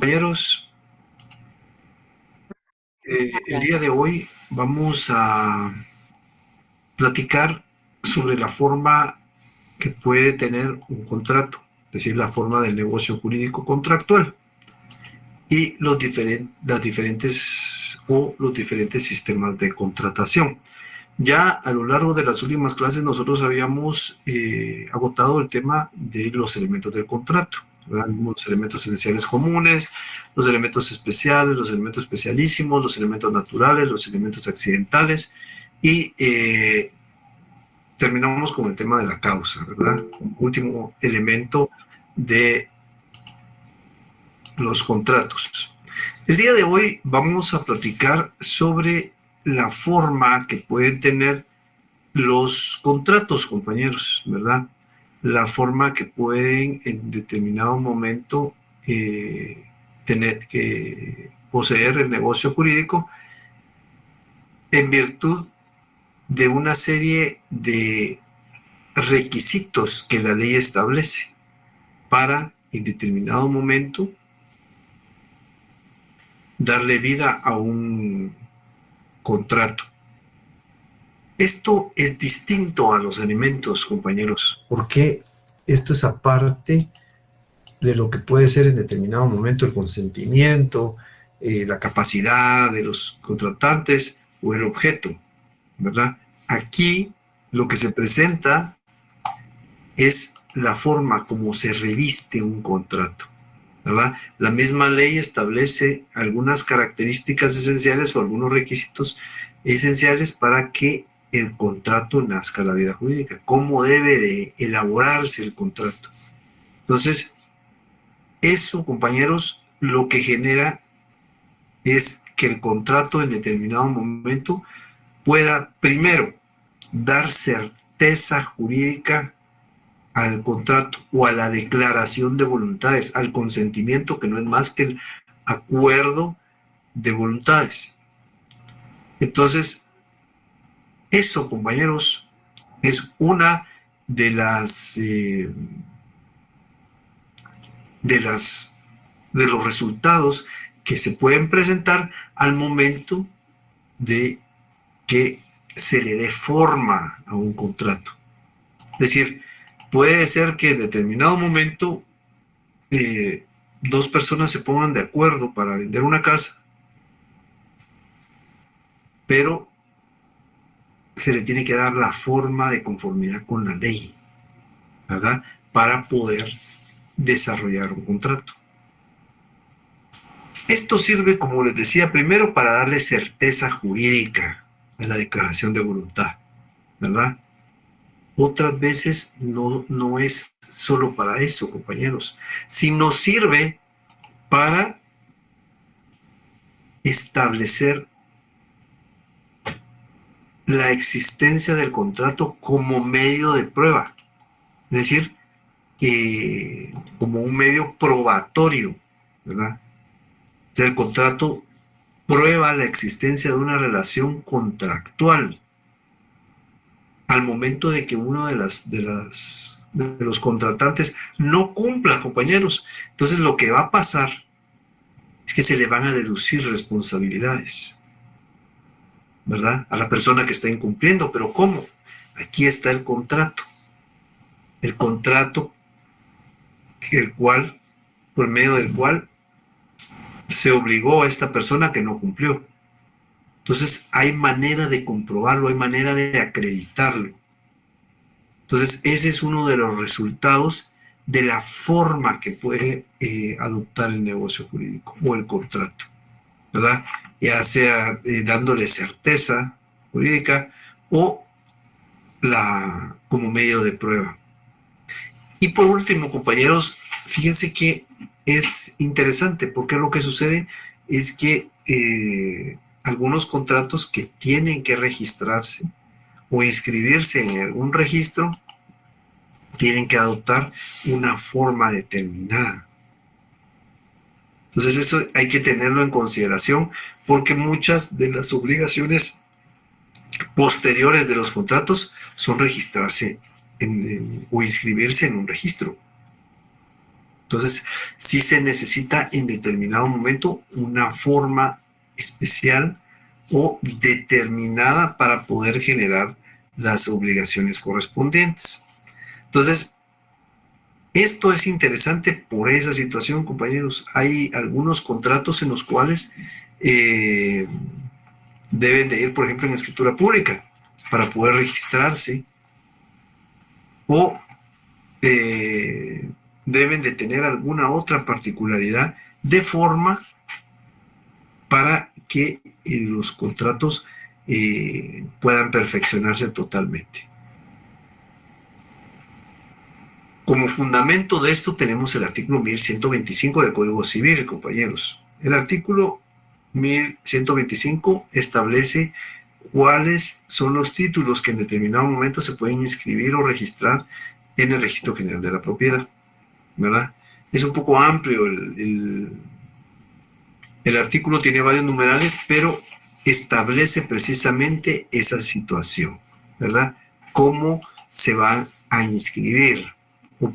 Compañeros, el día de hoy vamos a platicar sobre la forma que puede tener un contrato, es decir, la forma del negocio jurídico contractual y las diferentes o los diferentes sistemas de contratación. Ya a lo largo de las últimas clases nosotros habíamos agotado el tema de los elementos del contrato, ¿verdad? Los elementos esenciales comunes, los elementos especiales, los elementos especialísimos, los elementos naturales, los elementos accidentales y terminamos con el tema de la causa, ¿verdad? Como último elemento de los contratos. El día de hoy vamos a platicar sobre la forma que pueden tener los contratos, compañeros, ¿verdad? La forma que pueden en determinado momento tener que poseer el negocio jurídico en virtud de una serie de requisitos que la ley establece para en determinado momento darle vida a un contrato. Esto es distinto a los alimentos, compañeros, porque esto es aparte de lo que puede ser en determinado momento el consentimiento, la capacidad de los contratantes o el objeto, ¿verdad? Aquí lo que se presenta es la forma como se reviste un contrato, ¿verdad? La misma ley establece algunas características esenciales o algunos requisitos esenciales para que el contrato nazca a la vida jurídica, cómo debe de elaborarse el contrato. Entonces, eso, compañeros, lo que genera es que el contrato en determinado momento pueda, primero, dar certeza jurídica al contrato o a la declaración de voluntades, al consentimiento, que no es más que el acuerdo de voluntades. Entonces, eso, compañeros, es una de las de las de los resultados que se pueden presentar al momento de que se le dé forma a un contrato. Es decir, puede ser que en determinado momento dos personas se pongan de acuerdo para vender una casa, pero se le tiene que dar la forma de conformidad con la ley, ¿verdad? Para poder desarrollar un contrato. Esto sirve, como les decía, primero para darle certeza jurídica a la declaración de voluntad, ¿verdad? Otras veces no es solo para eso, compañeros, sino sirve para establecer la existencia del contrato como medio de prueba, es decir, como un medio probatorio, ¿verdad? O sea, el contrato prueba la existencia de una relación contractual al momento de que uno de los contratantes no cumpla, compañeros. Entonces lo que va a pasar es que se le van a deducir responsabilidades, ¿verdad? A la persona que está incumpliendo. ¿Pero cómo? Aquí está el contrato. El contrato, por medio del cual se obligó a esta persona que no cumplió. Entonces hay manera de comprobarlo, hay manera de acreditarlo. Entonces ese es uno de los resultados de la forma que puede adoptar el negocio jurídico o el contrato, ¿verdad? Ya sea dándole certeza jurídica o como medio de prueba. Y por último, compañeros, fíjense que es interesante porque lo que sucede es que algunos contratos que tienen que registrarse o inscribirse en algún registro tienen que adoptar una forma determinada. Entonces eso hay que tenerlo en consideración porque muchas de las obligaciones posteriores de los contratos son registrarse o inscribirse en un registro. Entonces, sí se necesita en determinado momento una forma especial o determinada para poder generar las obligaciones correspondientes. Entonces, esto es interesante por esa situación, compañeros. Hay algunos contratos en los cuales eh, deben de ir, por ejemplo, en escritura pública para poder registrarse o deben de tener alguna otra particularidad de forma para que los contratos puedan perfeccionarse totalmente. Como fundamento de esto tenemos el artículo 1125 del Código Civil, compañeros. El artículo 1125 establece cuáles son los títulos que en determinado momento se pueden inscribir o registrar en el Registro General de la Propiedad, ¿verdad? Es un poco amplio el artículo, tiene varios numerales, pero establece precisamente esa situación, ¿verdad? Cómo se van a inscribir o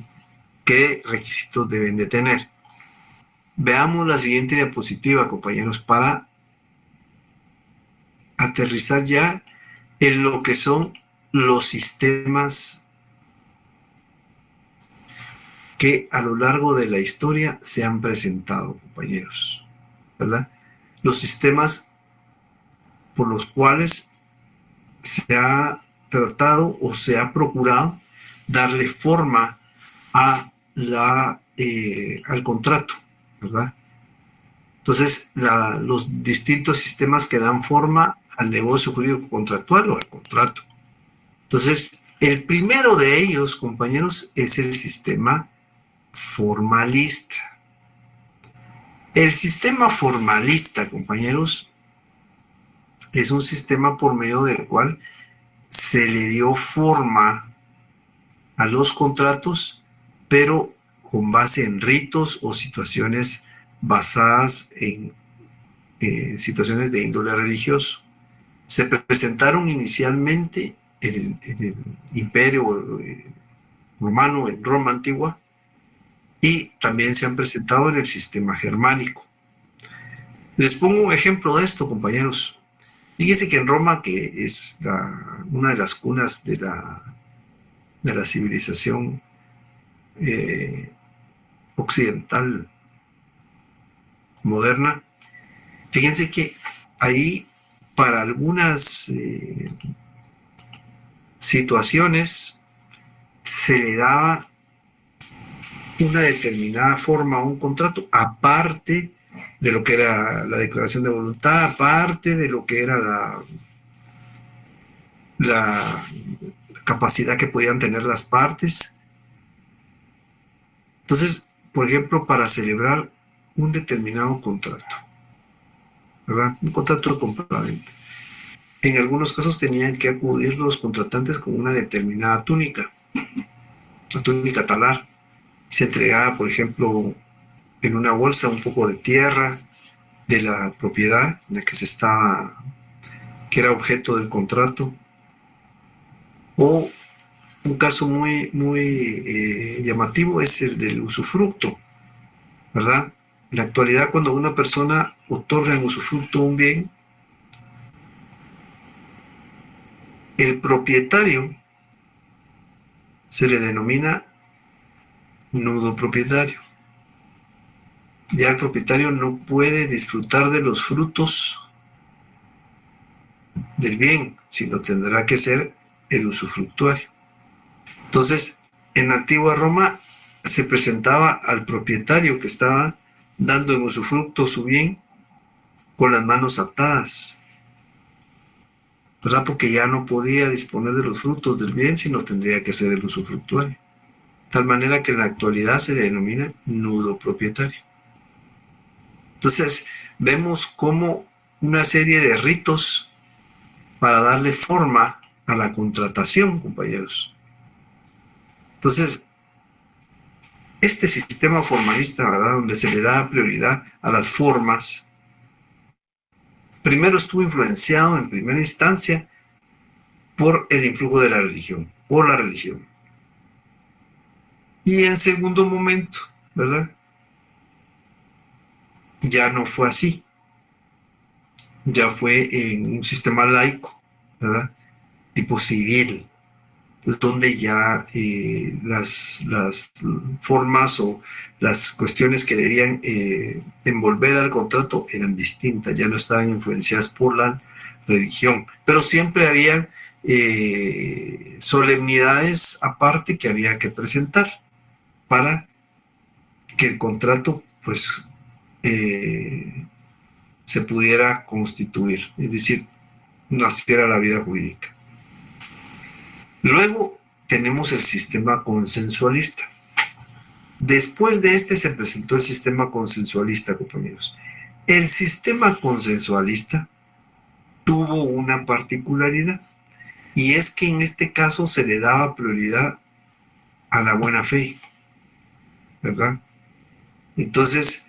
qué requisitos deben de tener. Veamos la siguiente diapositiva, compañeros, para aterrizar ya en lo que son los sistemas que a lo largo de la historia se han presentado, compañeros, ¿verdad? Los sistemas por los cuales se ha tratado o se ha procurado darle forma a al contrato, ¿verdad? Entonces, los distintos sistemas que dan forma al negocio jurídico contractual o al contrato. Entonces, el primero de ellos, compañeros, es el sistema formalista. El sistema formalista, compañeros, es un sistema por medio del cual se le dio forma a los contratos, pero con base en ritos o situaciones basadas en situaciones de índole religioso. Se presentaron inicialmente en el Imperio Romano, en Roma antigua, y también se han presentado en el sistema germánico. Les pongo un ejemplo de esto, compañeros. Fíjense que en Roma, que es una de las cunas de la civilización occidental moderna, fíjense que ahí para algunas situaciones se le daba una determinada forma a un contrato, aparte de lo que era la declaración de voluntad, aparte de lo que era la capacidad que podían tener las partes. Entonces, por ejemplo, para celebrar un determinado contrato, ¿verdad? Un contrato de compraventa. En algunos casos tenían que acudir los contratantes con una determinada túnica, la túnica talar. Se entregaba, por ejemplo, en una bolsa un poco de tierra de la propiedad en la que que era objeto del contrato. O un caso muy llamativo es el del usufructo, ¿verdad? En la actualidad, cuando una persona otorga en usufructo un bien, el propietario se le denomina nudo propietario. Ya el propietario no puede disfrutar de los frutos del bien, sino tendrá que ser el usufructuario. Entonces, en la antigua Roma se presentaba al propietario que estaba dando en usufructo su bien con las manos atadas, ¿verdad? Porque ya no podía disponer de los frutos del bien, sino tendría que ser el usufructuario. De tal manera que en la actualidad se le denomina nudo propietario. Entonces, vemos como una serie de ritos para darle forma a la contratación, compañeros. Entonces, este sistema formalista, ¿verdad?, donde se le da prioridad a las formas, primero estuvo influenciado en primera instancia por el influjo de la religión, por la religión. Y en segundo momento, ¿verdad? Ya no fue así, ya fue en un sistema laico, ¿verdad? Tipo civil, donde ya las formas o las cuestiones que debían envolver al contrato eran distintas, ya no estaban influenciadas por la religión, pero siempre había solemnidades aparte que había que presentar para que el contrato pues se pudiera constituir, es decir, naciera la vida jurídica. Luego tenemos el sistema consensualista. Después de este se presentó el sistema consensualista, compañeros. El sistema consensualista tuvo una particularidad y es que en este caso se le daba prioridad a la buena fe, ¿verdad? Entonces,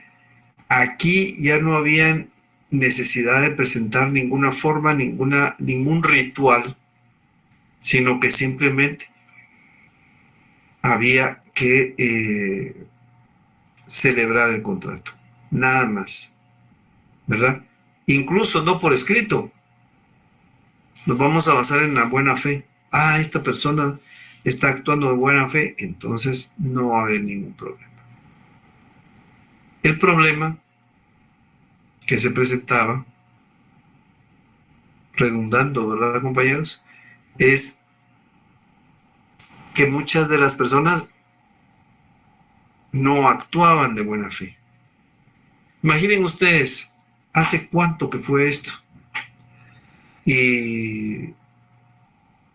aquí ya no había necesidad de presentar ninguna forma, ningún ritual, sino que simplemente había que celebrar el contrato, nada más, ¿verdad? Incluso no por escrito, nos vamos a basar en la buena fe. Ah, esta persona está actuando de buena fe, entonces no va a haber ningún problema. El problema que se presentaba, redundando, ¿verdad, compañeros? Es que muchas de las personas no actuaban de buena fe. Imaginen ustedes, ¿hace cuánto que fue esto? Y, o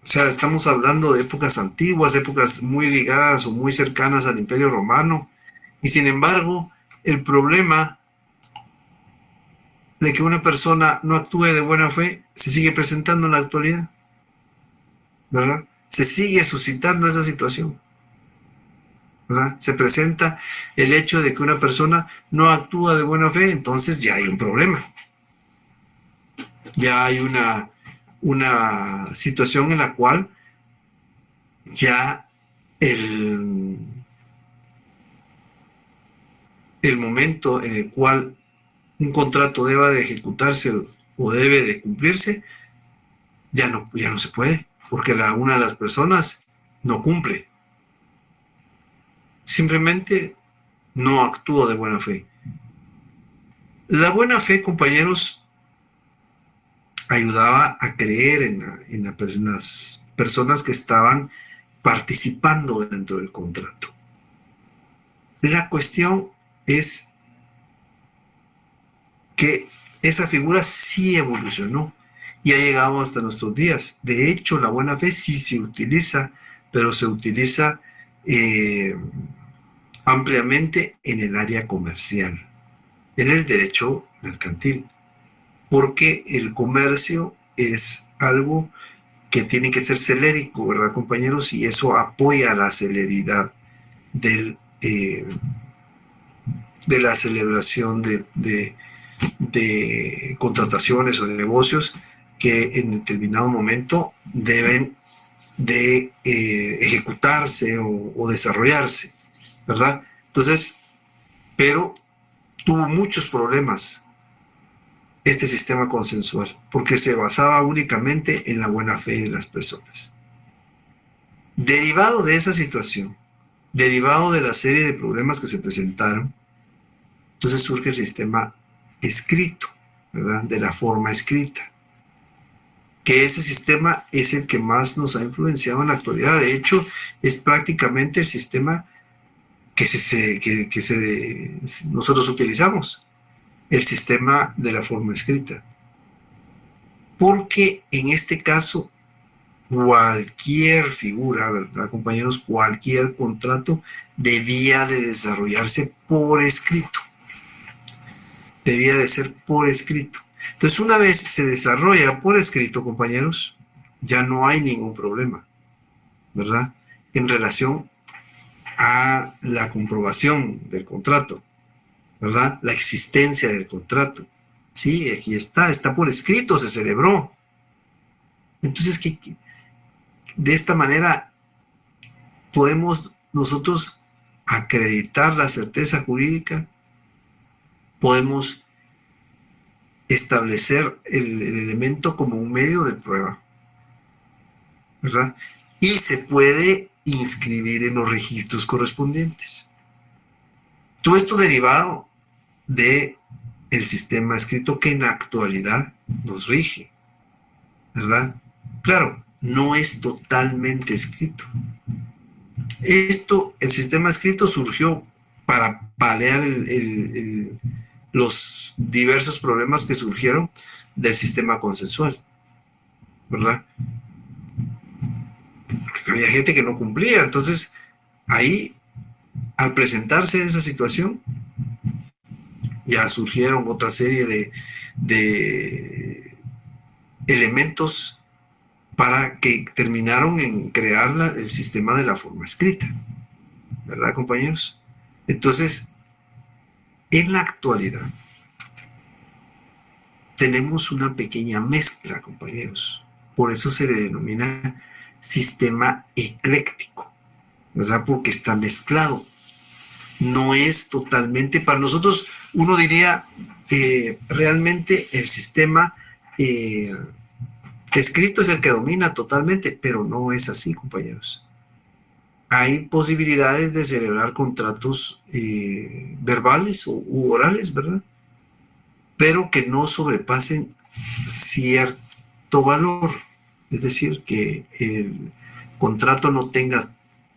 sea, estamos hablando de épocas antiguas, épocas muy ligadas o muy cercanas al Imperio Romano. Y sin embargo, el problema de que una persona no actúe de buena fe se sigue presentando en la actualidad, ¿verdad? Se sigue suscitando esa situación, ¿verdad? Se presenta el hecho de que una persona no actúa de buena fe, entonces ya hay un problema. Ya hay una situación en la cual ya el momento en el cual un contrato deba de ejecutarse o debe de cumplirse, ya no se puede, porque una de las personas no cumple. Simplemente no actúa de buena fe. La buena fe, compañeros, ayudaba a creer en las personas que estaban participando dentro del contrato. La cuestión es que esa figura sí evolucionó y ha llegado hasta nuestros días. De hecho, la buena fe sí se utiliza, pero se utiliza ampliamente en el área comercial, en el derecho mercantil, porque el comercio es algo que tiene que ser celérico, ¿verdad, compañeros? Y eso apoya la celeridad de la celebración de contrataciones o de negocios que en determinado momento deben de ejecutarse o desarrollarse, ¿verdad? Entonces, pero tuvo muchos problemas este sistema consensual, porque se basaba únicamente en la buena fe de las personas. Derivado de esa situación, derivado de la serie de problemas que se presentaron, entonces surge el sistema escrito, ¿verdad? De la forma escrita. Que ese sistema es el que más nos ha influenciado en la actualidad. De hecho, es prácticamente el sistema que nosotros utilizamos, el sistema de la forma escrita. Porque en este caso, cualquier figura, ¿verdad, compañeros? Cualquier contrato debía de desarrollarse por escrito. Debía de ser por escrito. Entonces, una vez se desarrolla por escrito, compañeros, ya no hay ningún problema, ¿verdad? En relación a la comprobación del contrato, ¿verdad? La existencia del contrato. Sí, aquí está por escrito, se celebró. Entonces, de esta manera podemos nosotros acreditar la certeza jurídica, podemos establecer el elemento como un medio de prueba, ¿verdad? Y se puede inscribir en los registros correspondientes. Todo esto derivado de el sistema escrito que en la actualidad nos rige, ¿verdad? Claro, no es totalmente escrito. El sistema escrito surgió para paliar los diversos problemas que surgieron del sistema consensual, ¿verdad? Porque había gente que no cumplía, entonces ahí, al presentarse esa situación, ya surgieron otra serie de elementos para que terminaron en crear el sistema de la forma escrita, ¿verdad, compañeros? Entonces, en la actualidad, tenemos una pequeña mezcla, compañeros. Por eso se le denomina sistema ecléctico, ¿verdad? Porque está mezclado. No es totalmente, para nosotros, uno diría, realmente el sistema escrito es el que domina totalmente, pero no es así, compañeros. Hay posibilidades de celebrar contratos verbales u orales, ¿verdad? Pero que no sobrepasen cierto valor. Es decir, que el contrato no tenga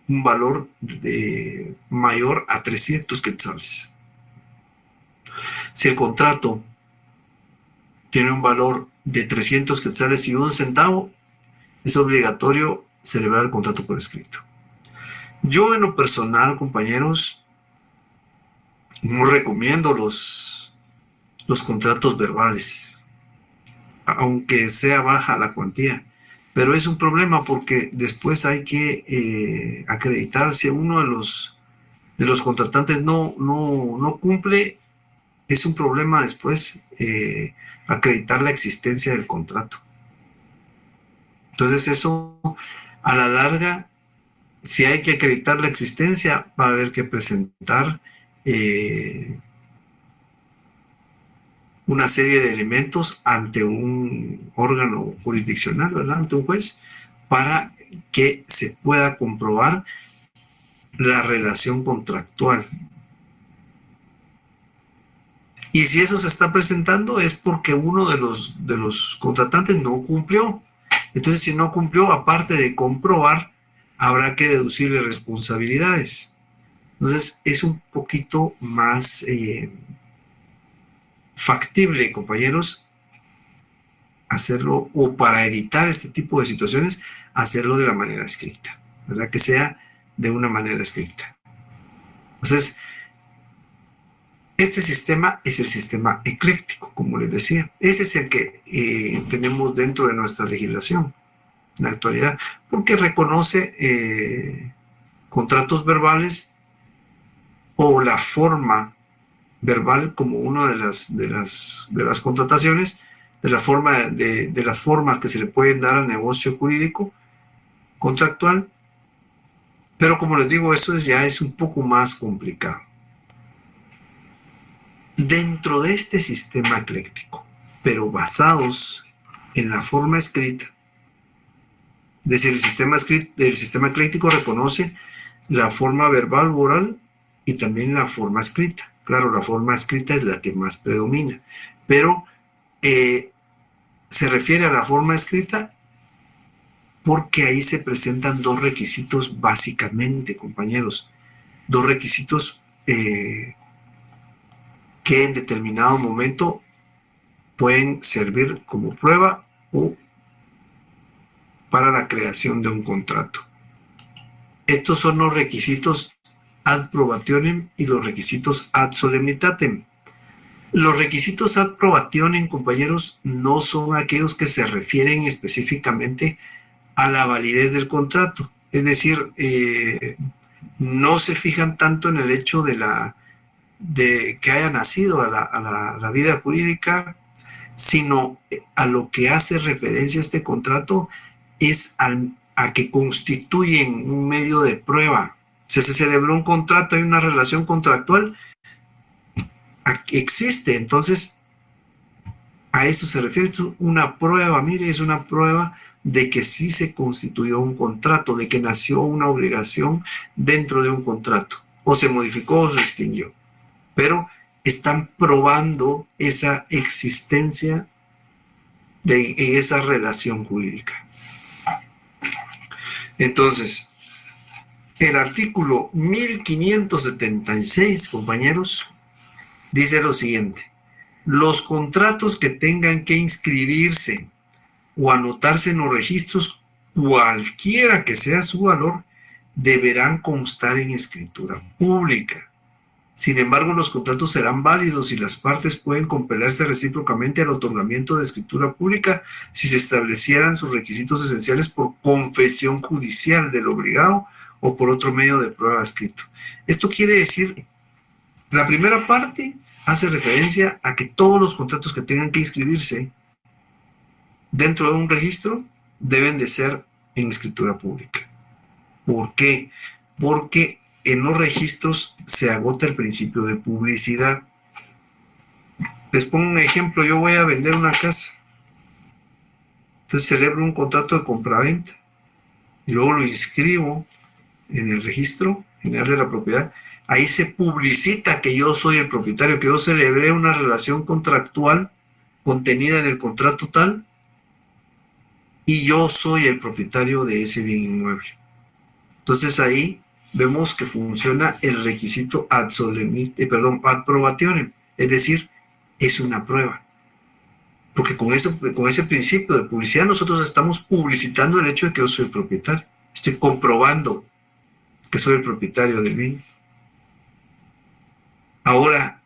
un valor mayor a 300 quetzales. Si el contrato tiene un valor de 300 quetzales y un centavo, es obligatorio celebrar el contrato por escrito. Yo en lo personal, compañeros, no recomiendo los contratos verbales, aunque sea baja la cuantía. Pero es un problema porque después hay que acreditar si uno de los contratantes no cumple. Es un problema después acreditar la existencia del contrato. Entonces eso, a la larga, si hay que acreditar la existencia, va a haber que presentar una serie de elementos ante un órgano jurisdiccional, ¿verdad? Ante un juez, para que se pueda comprobar la relación contractual. Y si eso se está presentando es porque uno de los contratantes no cumplió. Entonces, si no cumplió, aparte de comprobar, habrá que deducirle responsabilidades. Entonces, es un poquito más factible, compañeros, hacerlo, o para evitar este tipo de situaciones, hacerlo de la manera escrita, ¿verdad? Que sea de una manera escrita. Entonces, este sistema es el sistema ecléctico, como les decía. Ese es el que tenemos dentro de nuestra legislación en la actualidad, porque reconoce contratos verbales o la forma verbal como una de las contrataciones, de las formas que se le pueden dar al negocio jurídico contractual. Pero como les digo, eso ya es un poco más complicado. Dentro de este sistema ecléctico, pero basados en la forma escrita, es decir, el sistema ecléctico reconoce la forma verbal u oral y también la forma escrita. Claro, la forma escrita es la que más predomina, pero se refiere a la forma escrita porque ahí se presentan dos requisitos básicamente, compañeros, dos requisitos que en determinado momento pueden servir como prueba o para la creación de un contrato. Estos son los requisitos ad probationem y los requisitos ad solemnitatem. Los requisitos ad probationem, compañeros, no son aquellos que se refieren específicamente a la validez del contrato. Es decir, no se fijan tanto en el hecho de que haya nacido a la vida jurídica, sino a lo que hace referencia a este contrato es a que constituyen un medio de prueba Si se celebró un contrato, hay una relación contractual, existe. Entonces, a eso se refiere. Es una prueba, mire, es una prueba de que sí se constituyó un contrato, de que nació una obligación dentro de un contrato, o se modificó o se extinguió. Pero están probando esa existencia de esa relación jurídica. Entonces, el artículo 1576, compañeros, dice lo siguiente: los contratos que tengan que inscribirse o anotarse en los registros, cualquiera que sea su valor, deberán constar en escritura pública. Sin embargo, los contratos serán válidos y las partes pueden compelerse recíprocamente al otorgamiento de escritura pública si se establecieran sus requisitos esenciales por confesión judicial del obligado o por otro medio de prueba escrito. Esto quiere decir, la primera parte hace referencia a que todos los contratos que tengan que inscribirse dentro de un registro deben de ser en escritura pública. ¿Por qué? Porque en los registros se agota el principio de publicidad. Les pongo un ejemplo: yo voy a vender una casa, entonces celebro un contrato de compraventa y luego lo inscribo en el registro general de la propiedad. Ahí se publicita que yo soy el propietario, que yo celebré una relación contractual contenida en el contrato tal, y yo soy el propietario de ese bien inmueble. Entonces ahí vemos que funciona el requisito ad probationem, es decir, es una prueba. Porque con ese principio de publicidad nosotros estamos publicitando el hecho de que yo soy el propietario. Estoy comprobando que soy el propietario del bien. Ahora,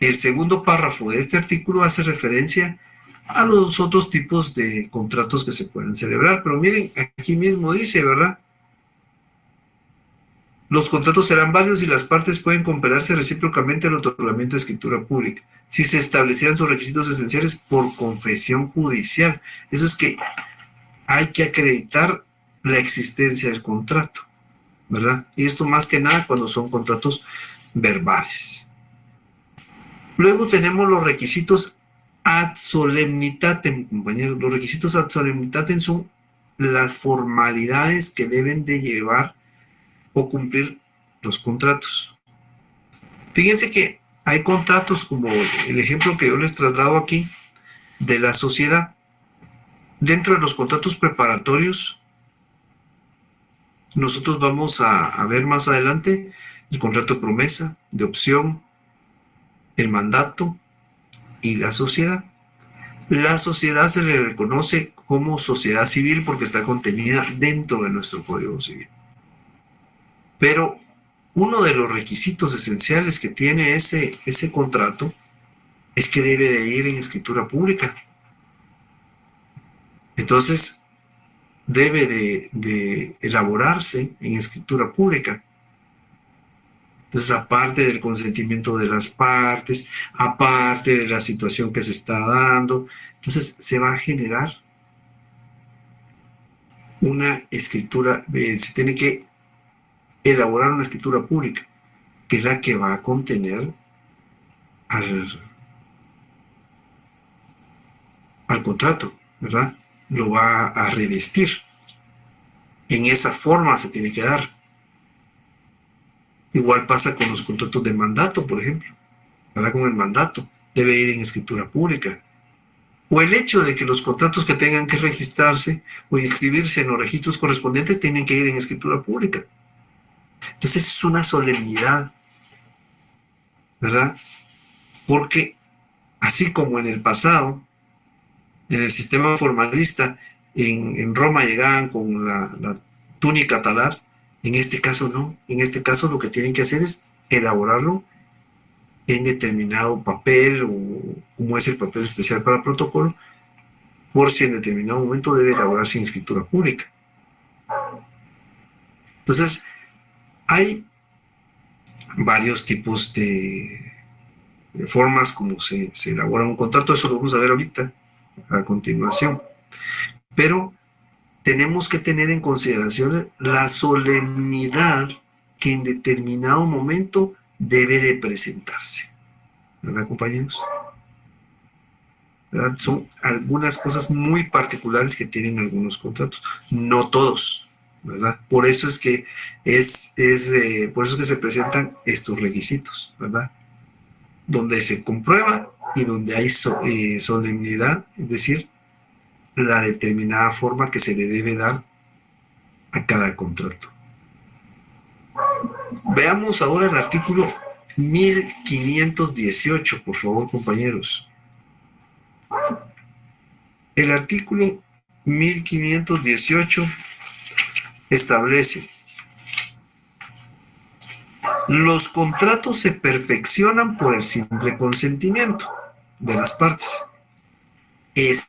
el segundo párrafo de este artículo hace referencia a los otros tipos de contratos que se pueden celebrar. Pero miren, aquí mismo dice, ¿verdad? Los contratos serán válidos y las partes pueden compelerse recíprocamente al otorgamiento de escritura pública, si se establecieran sus requisitos esenciales por confesión judicial. Eso es que hay que acreditar la existencia del contrato, ¿verdad? Y esto más que nada cuando son contratos verbales. Luego tenemos los requisitos ad solemnitatem, compañeros. Los requisitos ad solemnitatem son las formalidades que deben de llevar o cumplir los contratos. Fíjense que hay contratos, como el ejemplo que yo les traslado aquí, de la sociedad. Dentro de los contratos preparatorios, nosotros vamos a ver más adelante el contrato de promesa, de opción, el mandato y la sociedad. La sociedad se le reconoce como sociedad civil porque está contenida dentro de nuestro Código Civil. Pero uno de los requisitos esenciales que tiene ese contrato es que debe de ir en escritura pública. Entonces, debe de elaborarse en escritura pública. Entonces, aparte del consentimiento de las partes, aparte de la situación que se está dando, entonces se va a generar una escritura, se tiene que elaborar una escritura pública, que es la que va a contener al contrato, ¿verdad? Lo va a revestir. En esa forma se tiene que dar. Igual pasa con los contratos de mandato, por ejemplo, ¿verdad? Con el mandato debe ir en escritura pública. O el hecho de que los contratos que tengan que registrarse o inscribirse en los registros correspondientes tienen que ir en escritura pública. Entonces es una solemnidad, ¿verdad? Porque así como en el pasado, en el sistema formalista, en Roma llegaban con la túnica talar, en este caso no. En este caso lo que tienen que hacer es elaborarlo en determinado papel, o como es el papel especial para protocolo, por si en determinado momento debe elaborarse en escritura pública. Entonces, hay varios tipos de formas como se elabora un contrato. Eso lo vamos a ver ahorita, a continuación. Pero tenemos que tener en consideración la solemnidad que en determinado momento debe de presentarse. ¿Verdad, compañeros? ¿Verdad? Son algunas cosas muy particulares que tienen algunos contratos, no todos, ¿verdad? Por eso es que por eso es que se presentan estos requisitos, ¿verdad? Donde se comprueba y donde hay solemnidad, es decir, la determinada forma que se le debe dar a cada contrato. Veamos ahora el artículo 1518, por favor, compañeros. El artículo 1518 establece: los contratos se perfeccionan por el simple consentimiento de las partes. Es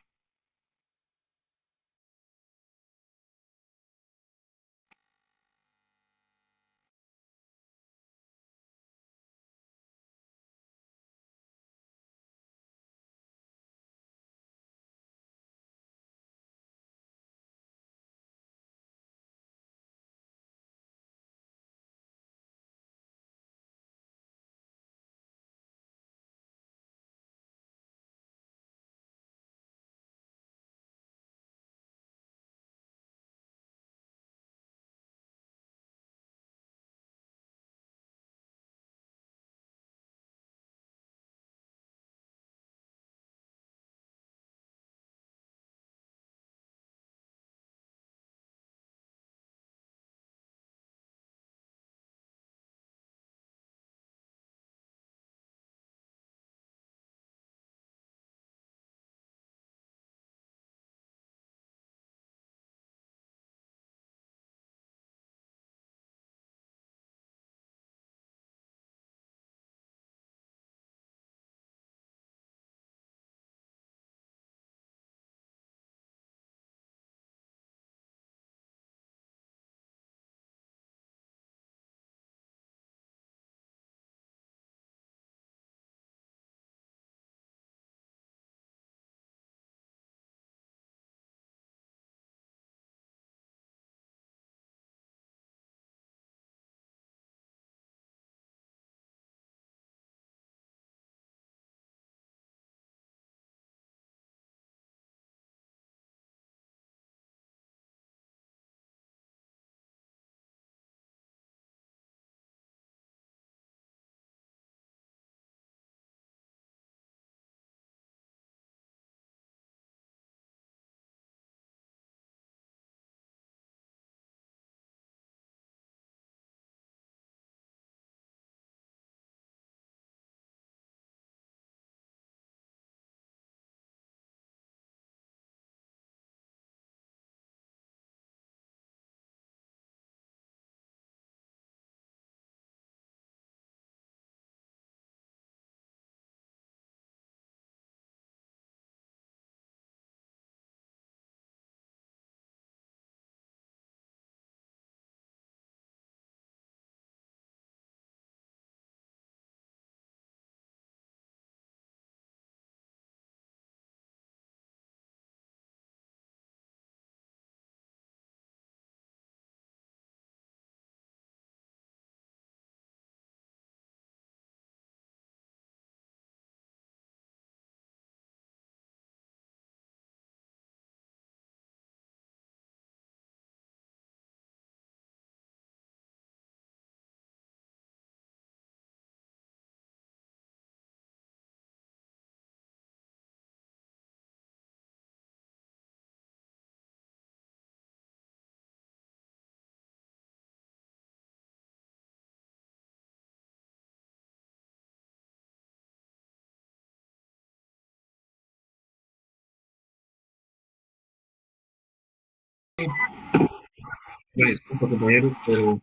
disculpa, compañeros, pero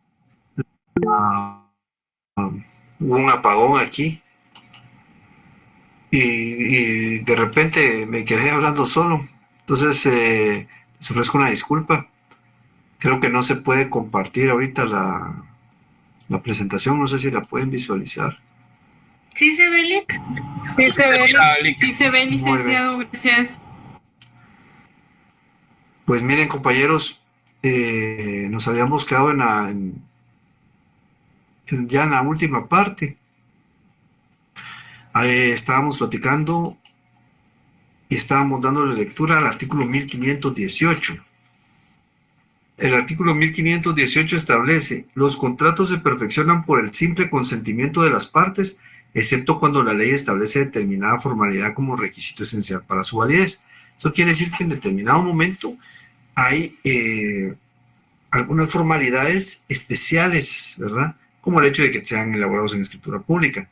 hubo un apagón aquí y de repente me quedé hablando solo. Entonces, les ofrezco una disculpa. Creo que no se puede compartir ahorita la presentación. No sé si la pueden visualizar. ¿Sí se ve, Lick? Sí se ve. Sí se ve, licenciado, gracias. Pues miren, compañeros, nos habíamos quedado ya en la última parte, estábamos platicando y estábamos dándole lectura al artículo 1518. El artículo 1518 establece: los contratos se perfeccionan por el simple consentimiento de las partes, excepto cuando la ley establece determinada formalidad como requisito esencial para su validez. Eso quiere decir que en determinado momento hay algunas formalidades especiales, ¿verdad? Como el hecho de que sean elaborados en escritura pública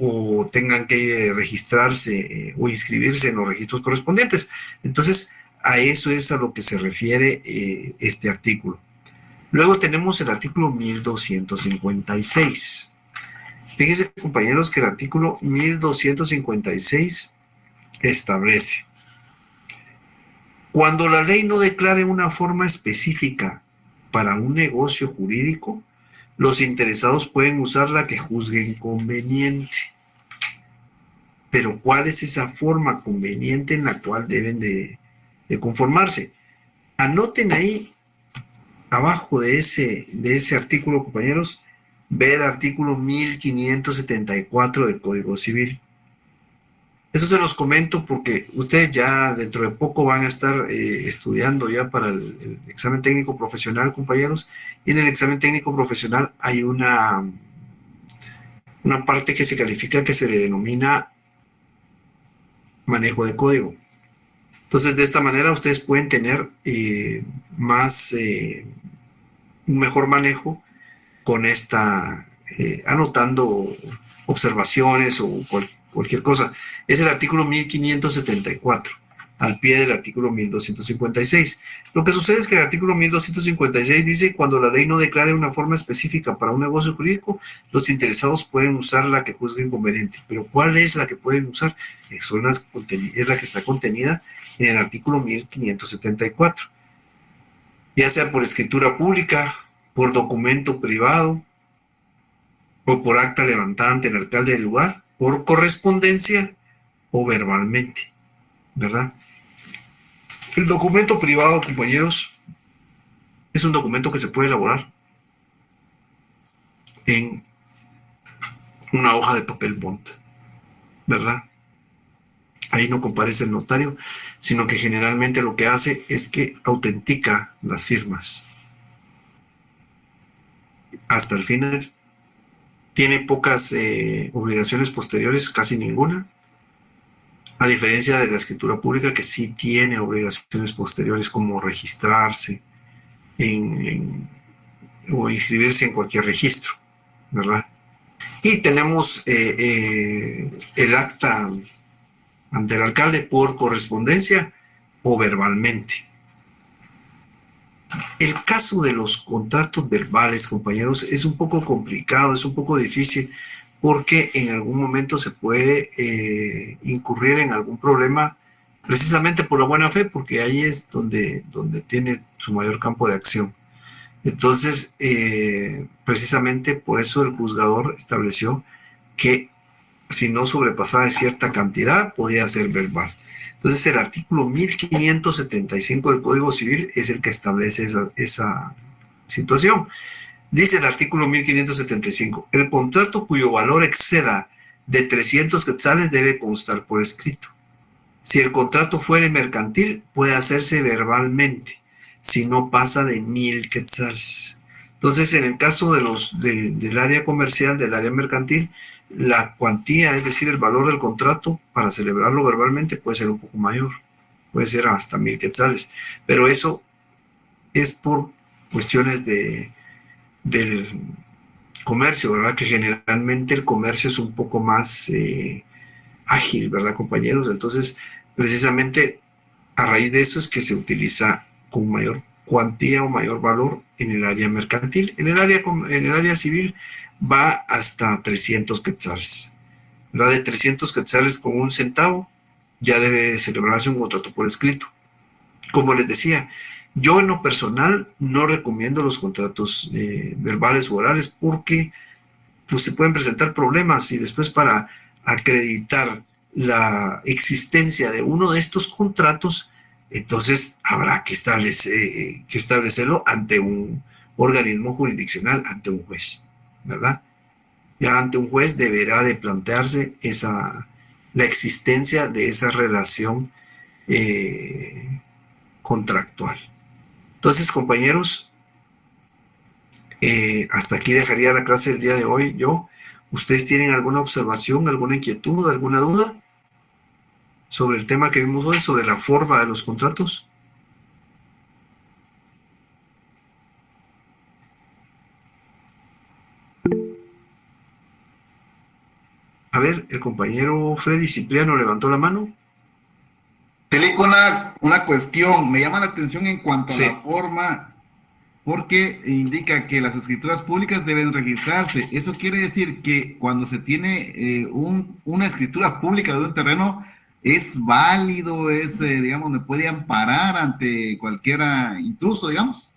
o tengan que registrarse o inscribirse en los registros correspondientes. Entonces, a eso es a lo que se refiere este artículo. Luego tenemos el artículo 1256. Fíjense, compañeros, que el artículo 1256 establece: cuando la ley no declare una forma específica para un negocio jurídico, los interesados pueden usar la que juzguen conveniente. Pero ¿cuál es esa forma conveniente en la cual deben de conformarse? Anoten ahí abajo de ese artículo, compañeros, ve el artículo 1574 del Código Civil. Eso se los comento porque ustedes ya dentro de poco van a estar estudiando ya para el examen técnico profesional, compañeros, y en el examen técnico profesional hay una parte que se califica que se le denomina manejo de código. Entonces, de esta manera ustedes pueden tener un mejor manejo con anotando observaciones o cualquier cosa. Es el artículo 1574, al pie del artículo 1256. Lo que sucede es que el artículo 1256 dice: cuando la ley no declare una forma específica para un negocio jurídico, los interesados pueden usar la que juzguen conveniente. Pero ¿cuál es la que pueden usar? Es la que está contenida en el artículo 1574. Ya sea por escritura pública, por documento privado, o por acta levantada ante el alcalde del lugar, por correspondencia o verbalmente, ¿verdad? El documento privado, compañeros, es un documento que se puede elaborar en una hoja de papel bond, ¿verdad? Ahí no comparece el notario, sino que generalmente lo que hace es que autentica las firmas hasta el final. Tiene pocas obligaciones posteriores, casi ninguna, a diferencia de la escritura pública, que sí tiene obligaciones posteriores, como registrarse o inscribirse en cualquier registro, ¿verdad? Y tenemos el acta ante el alcalde por correspondencia o verbalmente. El caso de los contratos verbales, compañeros, es un poco complicado, es un poco difícil, porque en algún momento se puede incurrir en algún problema precisamente por la buena fe, porque ahí es donde tiene su mayor campo de acción. Entonces, precisamente por eso el juzgador estableció que si no sobrepasaba cierta cantidad, podía ser verbal. Entonces, el artículo 1575 del Código Civil es el que establece esa situación. Dice el artículo 1575, el contrato cuyo valor exceda de 300 quetzales debe constar por escrito. Si el contrato fuere mercantil, puede hacerse verbalmente, si no pasa de 1000 quetzales. Entonces, en el caso del área comercial, del área mercantil, la cuantía, es decir, el valor del contrato, para celebrarlo verbalmente puede ser un poco mayor, puede ser hasta 1000 quetzales, pero eso es por cuestiones del comercio, ¿verdad? Que generalmente el comercio es un poco más ágil, ¿verdad, compañeros? Entonces, precisamente a raíz de eso es que se utiliza con mayor cuantía o mayor valor en el área mercantil. En el área civil va hasta 300 quetzales. ¿Verdad? De 300 quetzales con 1 centavo ya debe celebrarse un contrato por escrito. Como les decía, yo en lo personal no recomiendo los contratos verbales o orales, porque pues, se pueden presentar problemas, y después para acreditar la existencia de uno de estos contratos, entonces habrá que establecerlo ante un organismo jurisdiccional, ante un juez, ¿verdad? Ya ante un juez deberá de plantearse la existencia de esa relación contractual. Entonces, compañeros, hasta aquí dejaría la clase del día de hoy yo. ¿Ustedes tienen alguna observación, alguna inquietud, alguna duda sobre el tema que vimos hoy, sobre la forma de los contratos? A ver, el compañero Freddy Cipriano levantó la mano. Teleco, una cuestión, me llama la atención en cuanto a Sí. la forma, porque indica que las escrituras públicas deben registrarse. Eso quiere decir que cuando se tiene una escritura pública de un terreno, es válido, digamos, me puede amparar ante cualquier intruso, digamos.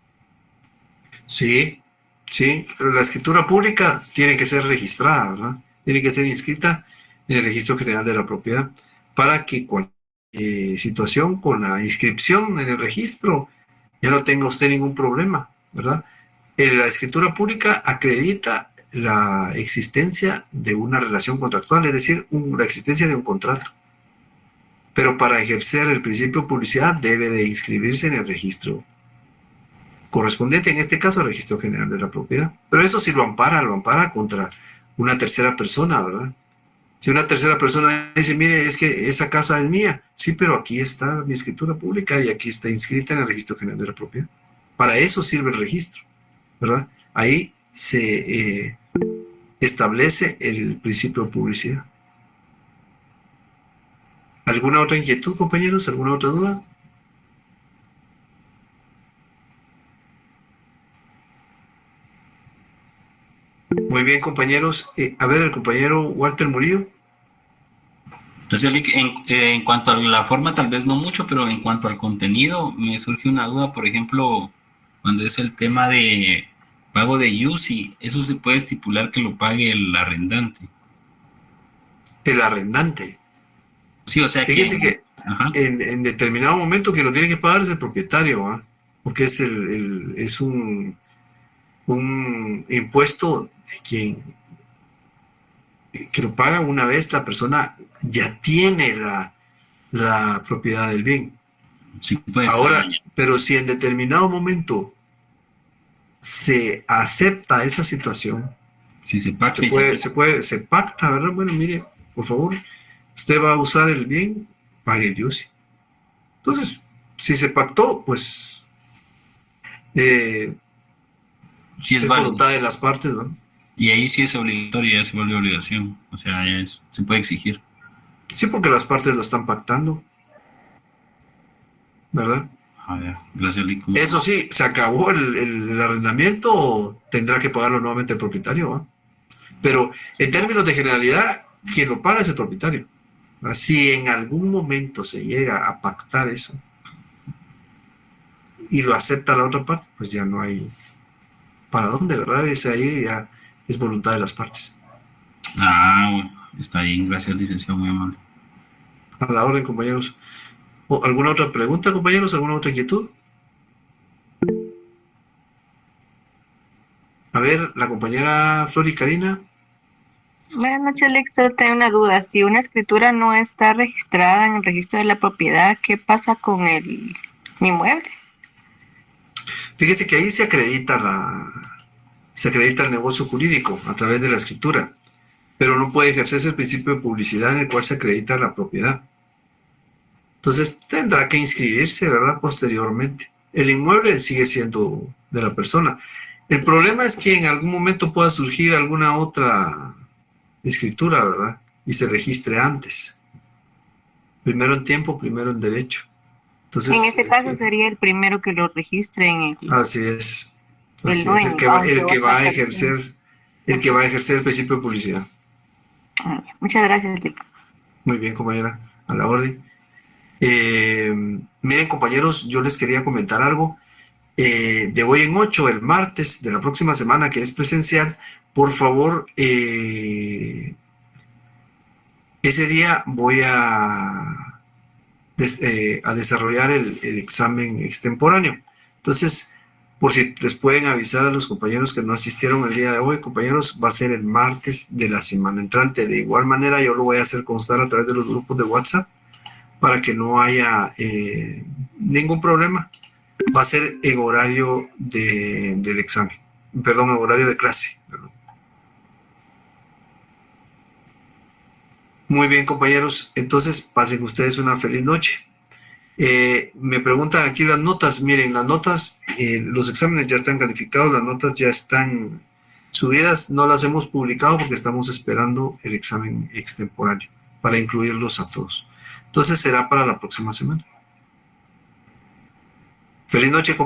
Sí, sí, pero la escritura pública tiene que ser registrada, ¿verdad? Tiene que ser inscrita en el Registro General de la Propiedad para que cualquier situación con la inscripción en el registro ya no tenga usted ningún problema, ¿verdad? La escritura pública acredita la existencia de una relación contractual, es decir, la existencia de un contrato. Pero para ejercer el principio de publicidad debe de inscribirse en el registro correspondiente, en este caso, al Registro General de la Propiedad. Pero eso sí lo ampara contra una tercera persona, ¿verdad? Si una tercera persona dice, mire, es que esa casa es mía, sí, pero aquí está mi escritura pública y aquí está inscrita en el Registro General de la Propiedad. Para eso sirve el registro, ¿verdad? Ahí se establece el principio de publicidad. ¿Alguna otra inquietud, compañeros? ¿Alguna otra duda? Muy bien, compañeros. A ver, el compañero Walter Murillo. Gracias, Lick. En cuanto a la forma, tal vez no mucho, pero en cuanto al contenido, me surge una duda, por ejemplo, cuando es el tema de pago de UCI, eso se puede estipular que lo pague el arrendante. El arrendante. Sí, o sea Fíjese que... que en determinado momento quien lo tiene que pagar es el propietario, ¿eh? Porque es un impuesto de quien que lo paga una vez la persona ya tiene la propiedad del bien. Sí, pues, Ahora, pero si en determinado momento se acepta esa situación, si se pacta se pacta, ¿verdad? Bueno, mire, por favor, usted va a usar el bien, pague el UCI. Entonces, si se pactó, pues sí es voluntad de las partes, ¿no? Y ahí sí es obligatorio, ya se vuelve obligación, o sea, se puede exigir. Sí, porque las partes lo están pactando, ¿verdad? Gracias, Lick. Eso sí, se acabó el arrendamiento, tendrá que pagarlo nuevamente el propietario, ¿eh? Pero en términos de generalidad, quien lo paga es el propietario. Si en algún momento se llega a pactar eso y lo acepta la otra parte, pues ya no hay para dónde, ¿verdad? Ahí ya es voluntad de las partes. Bueno, está bien, gracias, licenciado, muy amable. A la orden, compañeros. ¿Alguna otra pregunta, compañeros? ¿Alguna otra inquietud? A ver, la compañera Flori Karina. Buenas noches, Alex. Solo tengo una duda. Si una escritura no está registrada en el registro de la propiedad, ¿qué pasa con mi inmueble? Fíjese que ahí se acredita el negocio jurídico a través de la escritura, pero no puede ejercerse el principio de publicidad en el cual se acredita la propiedad. Entonces tendrá que inscribirse, ¿verdad? Posteriormente. El inmueble sigue siendo de la persona. El problema es que en algún momento pueda surgir alguna otra escritura, ¿verdad? Y se registre antes. Primero en tiempo, primero en derecho. Entonces, En este caso sería el primero que lo registre en así es. el dueño. El que va a ejercer el principio de publicidad. Muchas gracias, Alex. Muy bien, compañera. A la orden. Miren, compañeros, yo les quería comentar algo. De hoy en 8, el martes de la próxima semana, que es presencial, por favor, ese día voy a desarrollar el examen extemporáneo. Entonces, Por si les pueden avisar a los compañeros que no asistieron el día de hoy, compañeros, va a ser el martes de la semana entrante. De igual manera, yo lo voy a hacer constar a través de los grupos de WhatsApp para que no haya ningún problema. Va a ser en horario del examen, perdón, en horario de clase. Perdón. Muy bien, compañeros. Entonces, pasen ustedes una feliz noche. Me preguntan aquí las notas. Miren, las notas, los exámenes ya están calificados, las notas ya están subidas. No las hemos publicado porque estamos esperando el examen extemporáneo para incluirlos a todos. Entonces será para la próxima semana. Feliz noche, compañeros.